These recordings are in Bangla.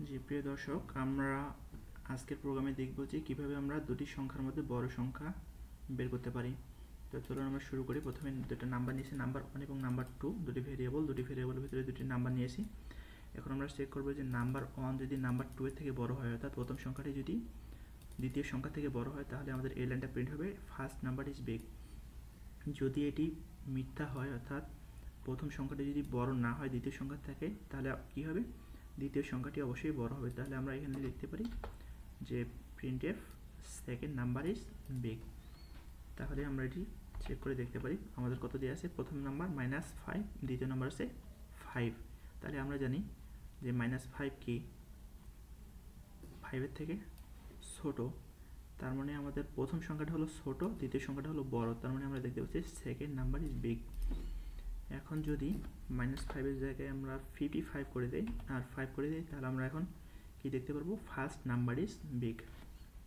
জি প্রিয় দর্শক, আমরা আজকের প্রোগ্রামে দেখব যে কিভাবে আমরা দুটি সংখ্যার মধ্যে বড় সংখ্যা বের করতে পারি। তো চলুন আমরা শুরু করি। প্রথমে দুটো নাম্বার নিয়েছি, নাম্বার 1 এবং নাম্বার 2, দুটি ভেরিয়েবলের ভিতরে দুটি নাম্বার নিয়েছি। এখন আমরা চেক করব যে নাম্বার 1 যদি নাম্বার 2 এর থেকে বড় হয়, অর্থাৎ প্রথম সংখ্যাটি যদি দ্বিতীয় সংখ্যা থেকে বড় হয়, তাহলে আমাদের এই লাইনটা প্রিন্ট হবে ফার্স্ট নাম্বার ইজ বিগ। যদি এটি মিথ্যা হয়, অর্থাৎ প্রথম সংখ্যাটি যদি বড় না হয় দ্বিতীয় সংখ্যা থেকে, তাহলে কি হবে? দ্বিতীয় সংখ্যাটি অবশ্যই বড় হবে। তাহলে আমরা এখানে লিখতে পারি যে printf second number is big. তাহলে আমরা এটি চেক করে দেখতে পারি আমাদের কত দেওয়া আছে। প্রথম নাম্বার -5, দ্বিতীয় নাম্বার আছে 5। তাহলে আমরা জানি যে -5 কি 5 এর থেকে ছোট। তার মানে আমাদের প্রথম সংখ্যাটা হলো ছোট, দ্বিতীয় সংখ্যাটা হলো বড়। তার মানে আমরা দেখতে পাচ্ছি সেকেন্ড নাম্বার ইজ বিগ। এখন যদি -5 এর জায়গায় আমরা 55 করে দেই আর 5 করে দিই, তাহলে আমরা এখন কি দেখতে পারবো? First number is big.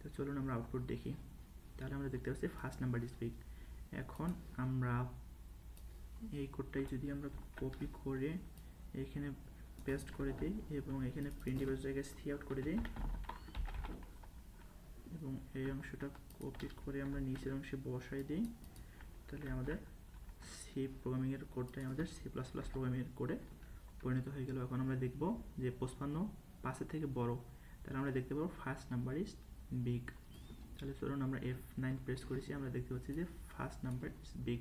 তো চলুন আমরা আউটপুট দেখি। তাহলে আমরা দেখতে পাচ্ছি ফার্স্ট নাম্বার ইজ বিগ। এখন আমরা এই কোডটাই যদি আমরা কপি করে এখানে পেস্ট করে দিই এবং এখানে প্রিন্টফের জায়গায় সি আউট করে দিই এবং এই অংশটা কপি করে আমরা নিচের অংশে বসাই দিই, তাহলে আমাদের সি প্রোগ্রামিংয়ের কোডটাই আমাদের সি প্লাস প্লাস প্রোগ্রামিংয়ের কোডে পরিণত হয়ে গেল। এখন আমরা দেখব যে 55 5 থেকে বড়, তাহলে আমরা দেখতে পাবো ফার্স্ট নাম্বার ইজ বিগ। তাহলে চলুন আমরা F9 প্রেস করেছি, আমরা দেখতে পাচ্ছি যে ফার্স্ট নাম্বার ইজ বিগ।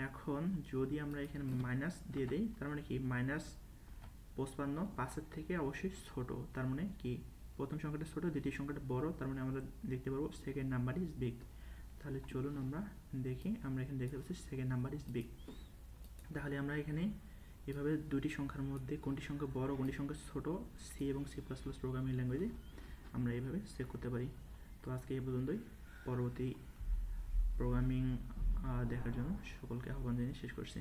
এখন যদি আমরা এখানে মাইনাস দিয়ে দিই, তার মানে কি -55 5 থেকে অবশ্যই ছোট। তার মানে কি প্রথম সংখ্যাটা ছোট, দ্বিতীয় সংখ্যাটা বড়। তার মানে আমরা দেখতে পারবো সেকেন্ড নাম্বার ইজ বিগ। তাহলে চলুন আমরা দেখি, আমরা এখানে দেখতে পাচ্ছি সেকেন্ড নাম্বার ইজ বিগ। তাহলে আমরা এখানে এভাবে দুটি সংখ্যার মধ্যে কোনটি সংখ্যা বড় কোনটি সংখ্যা ছোট সি এবং সি প্লাস প্লাস প্রোগ্রামিং ল্যাঙ্গুয়েজে আমরা এইভাবে চেক করতে পারি। তো আজকে এই পর্যন্তই। পরবর্তী প্রোগ্রামিং দেখার জন্য সকলকে আহ্বান জানিয়ে শেষ করছি।